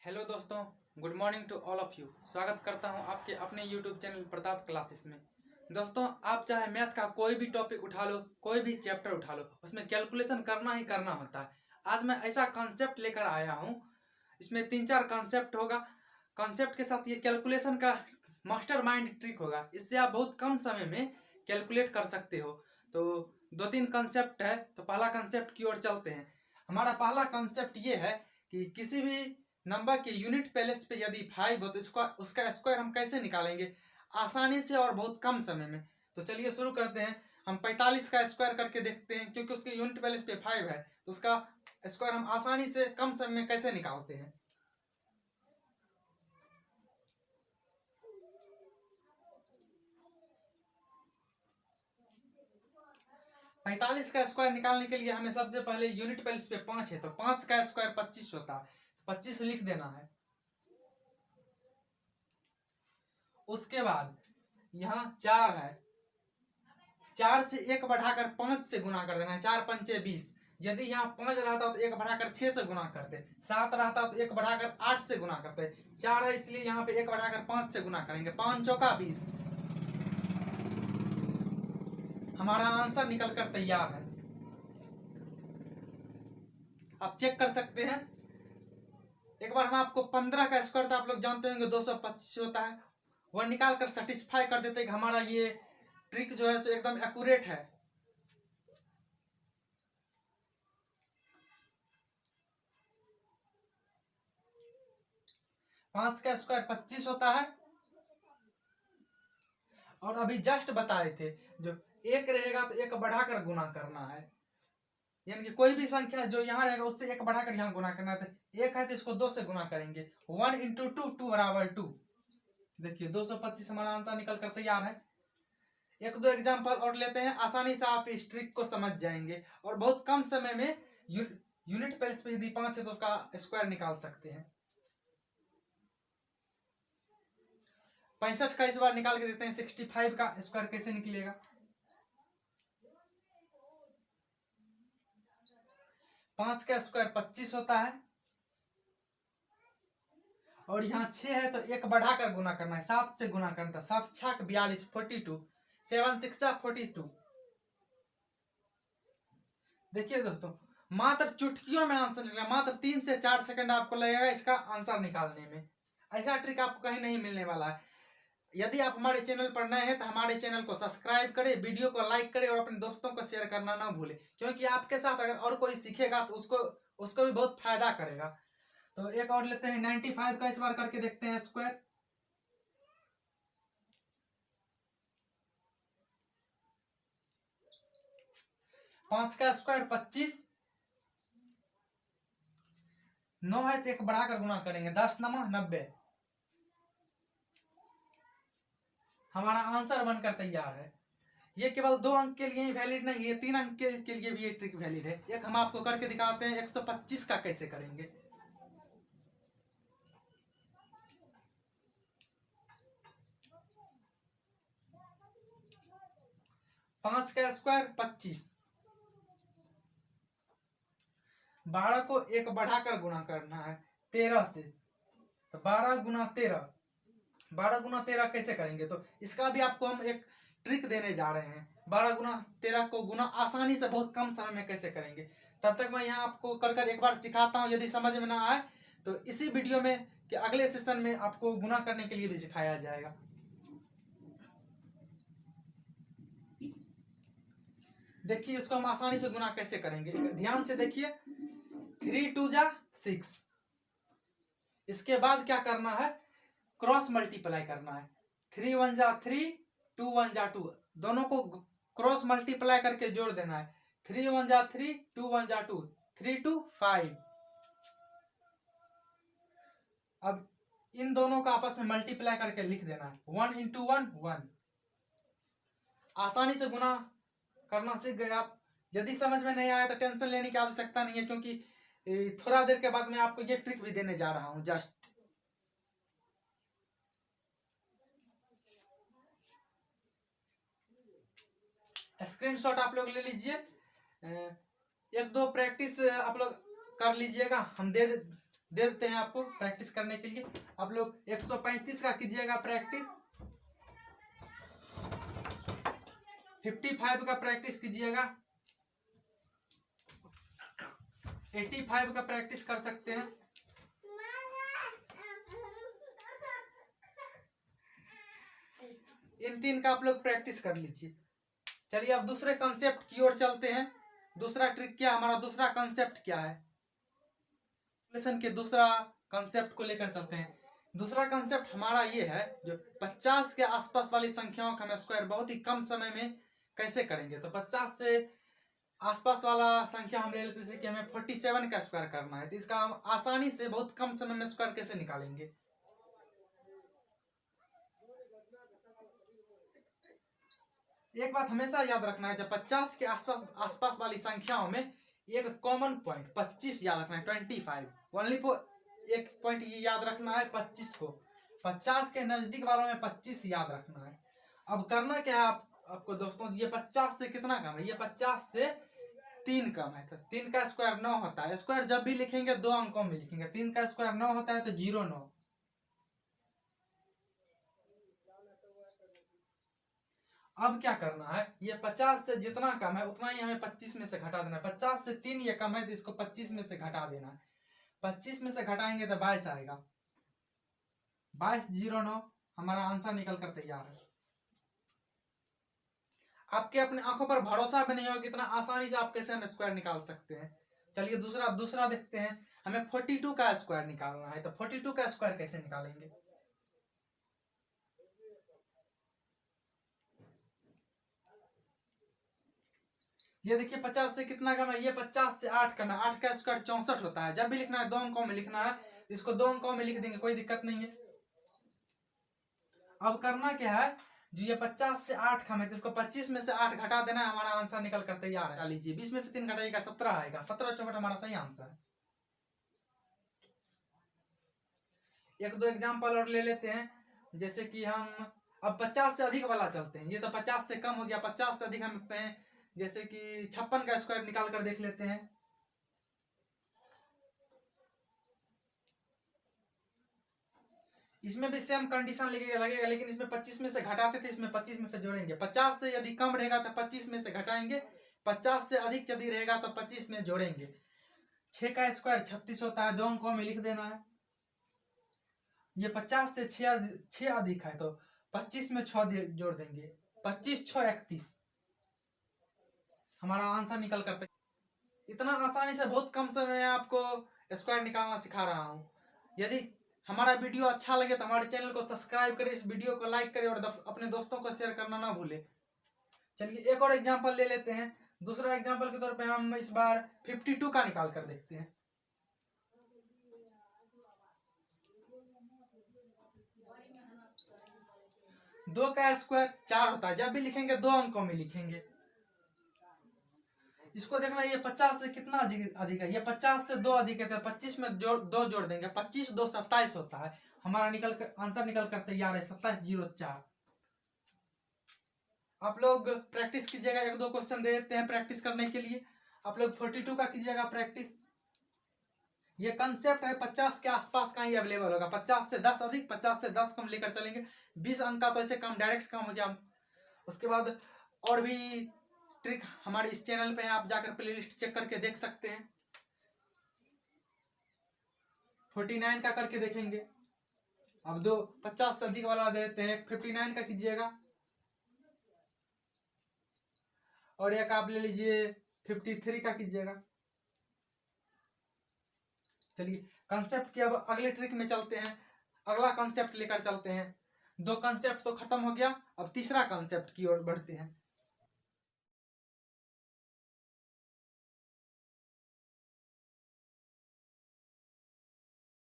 Hello दोस्तों, good morning to all of you. स्वागत करता हूं आपके अपने यूट्यूब चैनल प्रताप क्लासेस में। दोस्तों, आप चाहे मैथ का कोई भी टॉपिक उठा लो, कोई भी चैप्टर उठा लो, उसमें कैलकुलेशन करना ही करना होता है। आज मैं ऐसा कॉन्सेप्ट लेकर आया हूं, इसमें 3-4 कॉन्सेप्ट होगा। कॉन्सेप्ट के साथ ये कैलकुलेशन का मास्टर माइंड ट्रिक होगा। इससे आप बहुत कम समय में कैलकुलेट कर सकते हो। तो 2-3 कॉन्सेप्ट है, तो पहला कॉन्सेप्ट की ओर चलते हैं। हमारा पहला कॉन्सेप्ट ये है कि किसी भी नंबर के यूनिट प्लेस पे यदि 5 हो तो उसका स्क्वायर हम कैसे निकालेंगे आसानी से और बहुत कम समय में। तो चलिए शुरू करते हैं। हम 45 का स्क्वायर करके देखते हैं, क्योंकि उसके यूनिट प्लेस पे 5 है तो उसका स्क्वायर हम आसानी से कम समय में कैसे निकालते हैं। पैंतालीस का स्क्वायर निकालने के लिए हमें सबसे पहले यूनिट प्लेस पे 5 है तो 5 का स्क्वायर 25 होता है, तो 25 लिख देना है। उसके बाद यहाँ 4 है, 4 से 1 बढ़ाकर 5 से गुना कर देना है। 4 पंचे 20। यदि यहाँ 5 रहता तो 1 बढ़ाकर 6 से गुना करते। 7 रहता तो 1 बढ़ाकर 8 से गुना करते। 4 है इसलिए यहाँ पे 1 बढ़ाकर 5 से गुना करेंगे। 5 चौका 20। हमारा आंसर निकल कर तैयार है। आप चेक कर सकते हैं। एक बार हम आपको 15 का स्क्वायर तो आप लोग जानते होंगे 225 होता है, वह निकाल कर सेटिस्फाई कर देते कि हमारा ये ट्रिक जो है सो एकदम एक्यूरेट है। 5 का स्क्वायर 25 होता है। और अभी जस्ट बताए थे जो 1 रहेगा तो 1 बढ़ाकर गुना करना है, यानी कि कोई भी संख्या जो यहाँ रहेगा उससे 1 बढ़ाकर यहाँ गुना करना है। 1 है तो इसको 2 से गुना करेंगे। 1 इंटू 2, 2 बराबर 2। देखिए 225 हमारा आंसर निकल कर तैयार है। 1-2 एग्जाम्पल और लेते हैं, आसानी से आप इस ट्रिक को समझ जाएंगे और बहुत कम समय में यूनिट प्लेस पे यदि 5 है तो उसका स्क्वायर निकाल सकते हैं। 65 का इस बार निकाल के देते हैं। 65 का स्क्वायर कैसे निकलेगा। 5 का स्क्वायर 25 होता है और यहाँ 6 है तो 1 बढ़ाकर गुना करना है। 7 से गुना करना था। 7 6 42, 42। 7 6 42। देखिए दोस्तों, मात्र चुटकियों में आंसर निकला। मात्र 3 से 4 सेकंड आपको लगेगा इसका आंसर निकालने में। ऐसा ट्रिक आपको कहीं नहीं मिलने वाला है। यदि आप हमारे चैनल पर नए हैं तो हमारे चैनल को सब्सक्राइब करें, वीडियो को लाइक करें और अपने दोस्तों को शेयर करना ना भूलें, क्योंकि आपके साथ अगर और कोई सीखेगा तो उसको भी बहुत फायदा करेगा। तो एक और लेते हैं। 95 का इस बार करके देखते हैं स्क्वायर। पांच का स्क्वायर 25। 9 है तो 1 बढ़ाकर गुना करेंगे। 10 9 90। हमारा आंसर बनकर तैयार है। ये केवल 2 अंक के लिए ही वैलिड नहीं, ये 3 अंक के लिए भी ये ट्रिक वैलिड है। एक हम आपको करके दिखाते हैं 125 का कैसे करेंगे। 5 का स्क्वायर 25। 12 को 1 बढ़ाकर गुना करना है 13 से, तो 12 गुना 13। 12 गुना 13 कैसे करेंगे, तो इसका भी आपको हम एक ट्रिक देने जा रहे हैं। 12 गुना 13 को गुना आसानी से बहुत कम समय में कैसे करेंगे, तब तक मैं यहाँ आपको कर एक बार सिखाता हूँ। यदि समझ में ना आए तो इसी वीडियो में कि अगले सेशन में आपको गुना करने के लिए भी सिखाया जाएगा। देखिए इसको हम आसानी से गुना कैसे करेंगे, ध्यान से देखिए। 3 2 जा 6। इसके बाद क्या करना है, क्रॉस मल्टीप्लाई करना है। 3 1 जा 3, 2 1 जा 2, दोनों को क्रॉस मल्टीप्लाई करके जोड़ देना है। 3 1 जा 3, 2 1 जा 2, 3 2 5। अब इन दोनों का आपस में मल्टीप्लाई करके लिख देना है। 1 इंटू 1 1। आसानी से गुना करना सीख गए आप। यदि समझ में नहीं आया तो टेंशन लेने की आवश्यकता नहीं है, क्योंकि थोड़ा देर के बाद मैं आपको ये ट्रिक भी देने जा रहा हूं। जस्ट स्क्रीनशॉट आप लोग ले लीजिए। 1-2 प्रैक्टिस आप लोग कर लीजिएगा। हम दे देते हैं आपको प्रैक्टिस करने के लिए। आप लोग 135 का कीजिएगा प्रैक्टिस, 55 का प्रैक्टिस कीजिएगा, 85 का प्रैक्टिस कर सकते हैं। इन 3 का आप लोग प्रैक्टिस कर लीजिए। चलिए अब दूसरे कंसेप्ट की ओर चलते हैं। दूसरा ट्रिक क्या, हमारा दूसरा कंसेप्ट क्या है, लेसन के दूसरा कंसेप्ट को लेकर चलते हैं। दूसरा कंसेप्ट हमारा ये है, जो 50 के आसपास वाली संख्याओं का हम स्क्वायर बहुत ही कम समय में कैसे करेंगे। तो 50 से आसपास वाला संख्या हम ले लेते हैं, जैसे कि हमें 47 का स्क्वायर करना है, तो इसका हम आसानी से बहुत कम समय में स्क्वायर कैसे निकालेंगे। एक बात हमेशा याद रखना है, जब 50 के आसपास वाली संख्याओं में एक कॉमन पॉइंट 25 याद रखना है, 25 ओनली फॉर एक पॉइंट ये याद रखना है 25 को, 50 के नजदीक वालों में 25 याद रखना है। अब करना क्या है आपको दोस्तों, ये 50 से कितना कम है, ये 50 से 3 कम है, तो 3 का स्क्वायर 9 होता है। स्क्वायर जब भी लिखेंगे 2 अंकों में लिखेंगे, 3 का स्क्वायर 9 होता है तो 09। अब क्या करना है, ये 50 से जितना कम है उतना ही हमें 25 में से घटा देना है। 50 से 3 ये कम है तो इसको 25 में से घटा देना है। 25 में से घटाएंगे तो 22 आएगा, 2209 हमारा आंसर निकल कर तैयार है। आपके अपने आंखों पर भरोसा भी नहीं होगा कितना आसानी से आप कैसे हम स्क्वायर निकाल सकते हैं। चलिए दूसरा देखते हैं। हमें 42 का स्क्वायर निकालना है, तो 42 का स्क्वायर कैसे निकालेंगे। ये देखिए 50 से कितना कम है, ये 50 से 8 कम है। 8 का स्क्वायर 64 होता है। जब भी लिखना है 2 अंकों में लिखना है, इसको 2 अंकों में लिख देंगे, कोई दिक्कत नहीं है। अब करना क्या है, जो ये 50 से 8 कम है तो इसको 25 में से 8 घटा देना है, हमारा आंसर निकल कर तैयार है। लीजिए 20 में से 3 घटाइएगा 17 आएगा, 17 64 हमारा सही आंसर है। एक दो एग्जाम्पल और ले लेते हैं, जैसे कि हम अब 50 से अधिक वाला चलते हैं। ये तो 50 से कम हो गया, 50 से अधिक हम जैसे कि 56 का स्क्वायर निकाल कर देख लेते हैं। इसमें भी सेम कंडीशन लगेगा, लेकिन इसमें 25 में से घटाते थे, इसमें 25 में से जोड़ेंगे। 50 से यदि कम रहेगा तो 25 में से घटाएंगे, 50 से अधिक यदि रहेगा तो 25 में जोड़ेंगे। 6 का स्क्वायर 36 होता है, 2 अंकों में लिख देना है। ये 50 से 6 अधिक है तो 25 में 6 जोड़ देंगे, 25 6 31 हमारा आंसर निकल करते। इतना आसानी से बहुत कम समय में आपको स्क्वायर निकालना सिखा रहा हूं। यदि हमारा वीडियो अच्छा लगे तो हमारे चैनल को सब्सक्राइब करें, इस वीडियो को लाइक करें और अपने दोस्तों को शेयर करना ना भूलें। चलिए एक और एग्जांपल ले लेते हैं। दूसरा एग्जांपल के तौर पे हम इस बार 52 का निकाल कर देखते हैं। दो का स्क्वायर 4 होता है। जब भी लिखेंगे 2 अंकों में लिखेंगे। इसको देखना, ये 50 से कितना अधिक है, ये 50 से 2 अधिक है तो 25 में 2 जोड़ देंगे, 25 2 27 होता है। हमारा आंसर निकल कर तैयार है 2704। आप लोग प्रैक्टिस कीजिएगा, 1-2 क्वेश्चन दे देते हैं प्रैक्टिस करने के लिए। आप लोग 42 का कीजिएगा प्रैक्टिस। ये कंसेप्ट है 50 के आसपास का ही अवेलेबल होगा। 50 से 10 अधिक, 50 से 10 कम लेकर चलेंगे। 20 अंक का तो ऐसे कम डायरेक्ट कम हो गया। उसके बाद और भी ट्रिक हमारे इस चैनल पे है, आप जाकर प्लेलिस्ट चेक करके देख सकते हैं। 49 का करके देखेंगे। अब 50 से अधिक वाला देते हैं, 59 का कीजिएगा। और एक आप ले लीजिए 53 का कीजिएगा। चलिए कंसेप्ट की अब अगले ट्रिक में चलते हैं। अगला कंसेप्ट लेकर चलते हैं। 2 कंसेप्ट तो खत्म हो गया, अब तीसरा कंसेप्ट की ओर बढ़ते हैं।